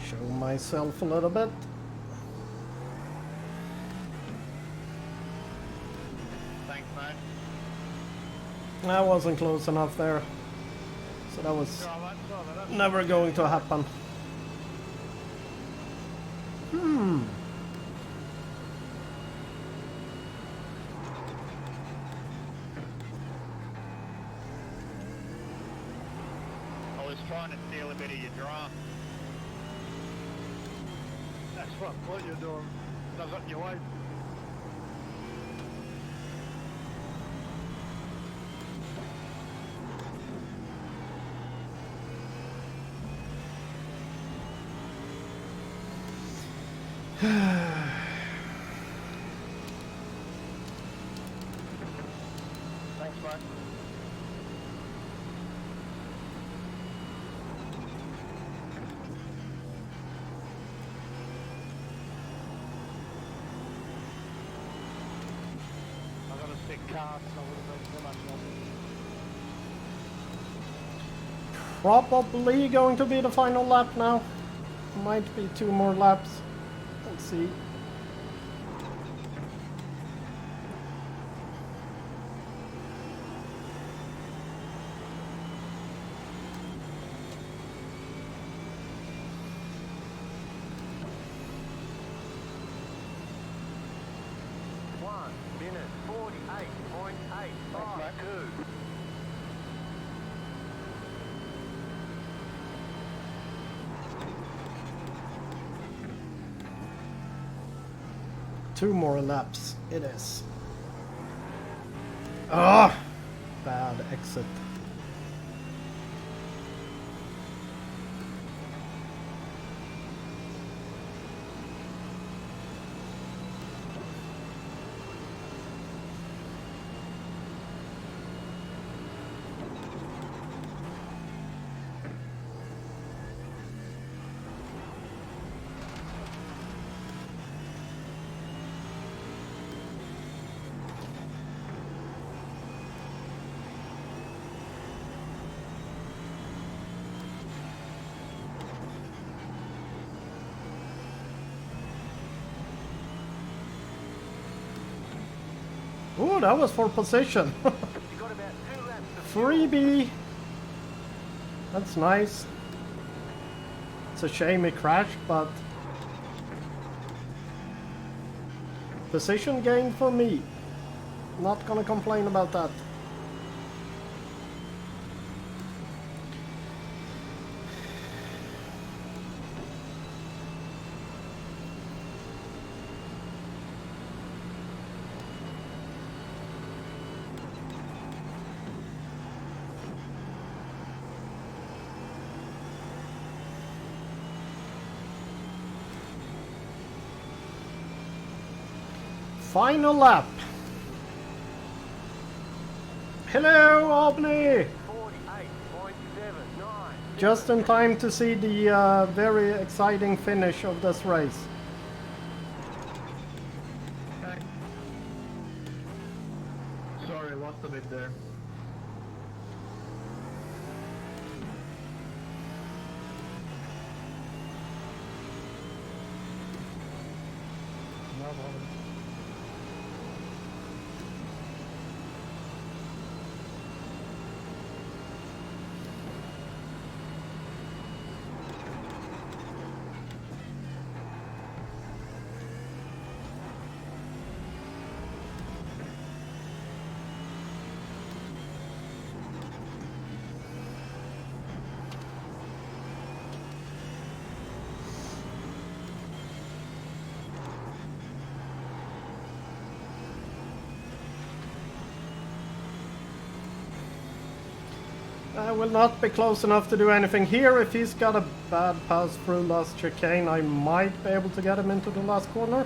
Show myself a little bit. Thanks, mate. I wasn't close enough there. So that was never going to happen. I was trying to steal a bit of your drum. That's what you're doing. I got your way. Thanks, mate. I got a sick car, so I would have been too much longer. Probably going to be the final lap now. Might be 2 more laps. Let's see. Minute 48.852. Two more laps, it is. Ah, bad exit. Ooh, that was for position. You got about 2 laps to Freebie. That's nice. It's a shame it crashed, but position gain for me. Not gonna complain about that. Final lap. Hello, Albany! 48.79. Just in time to see the very exciting finish of this race. Sorry, lost a bit there. No problem. I will not be close enough to do anything here. If he's got a bad pass through last chicane, I might be able to get him into the last corner.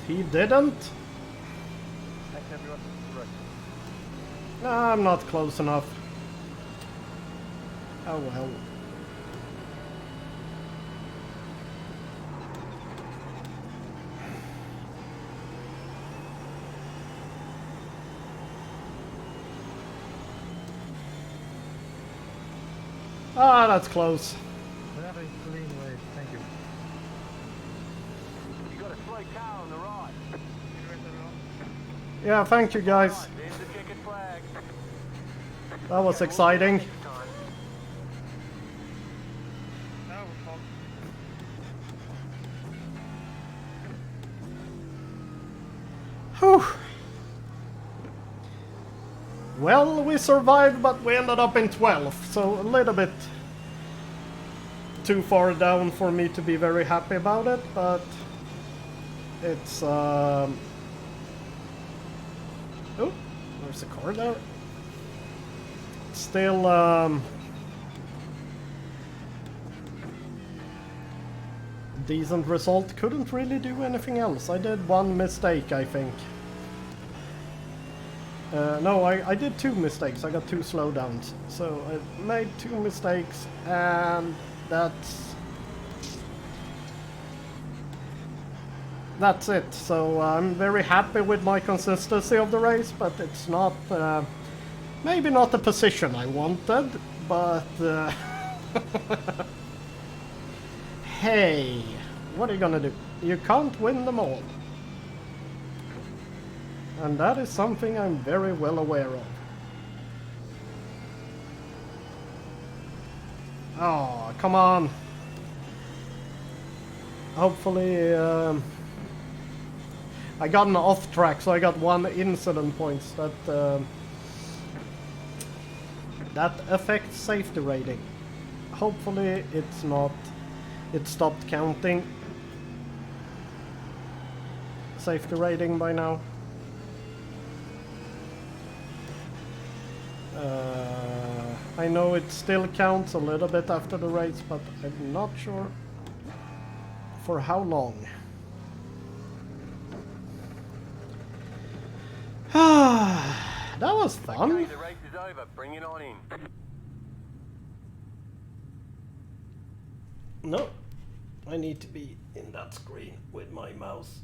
He didn't. No, I'm not close enough. Oh well. Ah, that's close. Very clean way, thank you. You got a slow car on the right. Yeah, thank you guys. Right, there's the checkered flag. That was exciting. Next time. Whew. Well, we survived, but we ended up in 12th, so a little bit too far down for me to be very happy about it, but it's oh, there's a car there. Still decent result. Couldn't really do anything else. I did one mistake, I think. No, I did two mistakes. I got two slowdowns. So I made two mistakes, and that's it. So I'm very happy with my consistency of the race, but it's not maybe not the position I wanted, but hey, what are you gonna do? You can't win them all. And that is something I'm very well aware of. Oh, come on. Hopefully, I got an off track, so I got one incident points that that affects safety rating. Hopefully it's not, it stopped counting safety rating by now. I know it still counts a little bit after the race, but I'm not sure for how long. That was fun. Okay, the race is over. Bring it on in. No, I need to be in that screen with my mouse.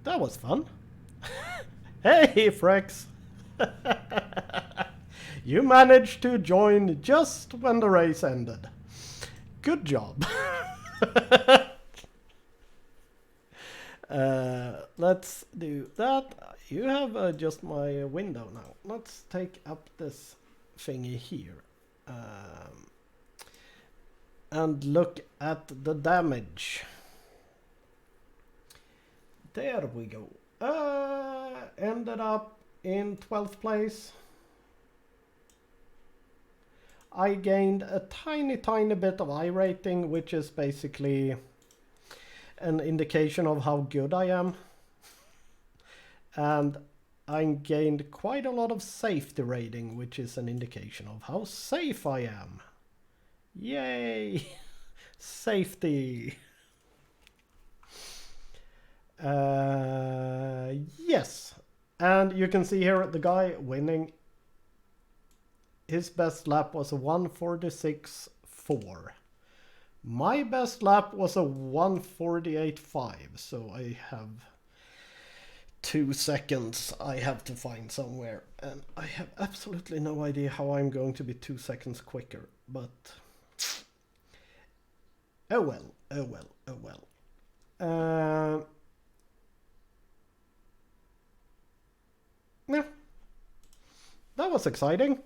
That was fun. Hey, Frex! You managed to join just when the race ended. Good job. Let's do that. You have just my window now. Let's take up this thingy here. And look at the damage. There we go. Ended up in 12th place. I gained a tiny bit of iRating, which is basically an indication of how good I am. and I gained quite a lot of safety rating, which is an indication of how safe I am. Yay! Safety! Yes, and you can see here the guy winning. His best lap was a 1:46.4. My best lap was a 1:48.5, so I have 2 seconds I have to find somewhere, and I have absolutely no idea how I'm going to be 2 seconds quicker, but oh well, oh well, oh well. Yeah, that was exciting.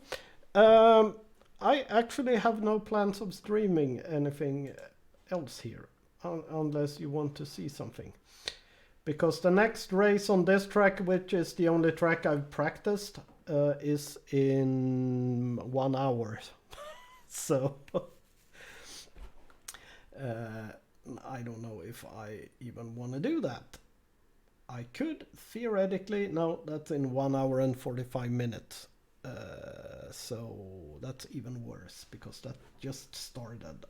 I actually have no plans of streaming anything else here, unless you want to see something. Because the next race on this track, which is the only track I've practiced, is in 1 hour. So I don't know if I even want to do that. I could theoretically, no, that's in 1 hour and 45 minutes. So that's even worse because that just started.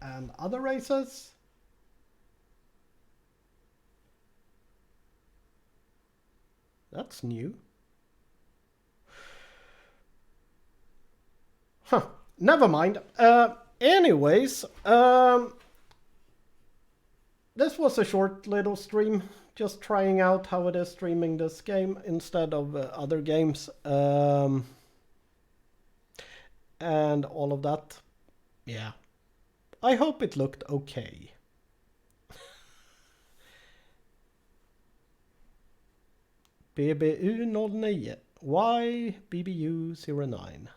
And other races? That's new. Huh, never mind. Anyways, this was a short little stream, just trying out how it is streaming this game instead of other games, and all of that. Yeah, I hope it looked okay. BBU09. Why BBU09?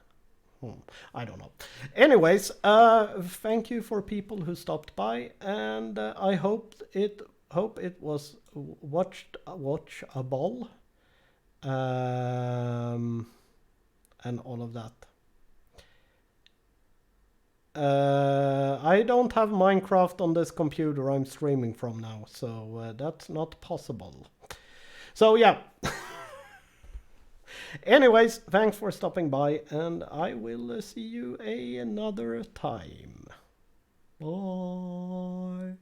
I don't know. Anyways, thank you for people who stopped by, and I hope it was watchable, and all of that. I don't have Minecraft on this computer I'm streaming from now, so that's not possible. So yeah. Anyways, thanks for stopping by, and I will see you another time. Bye.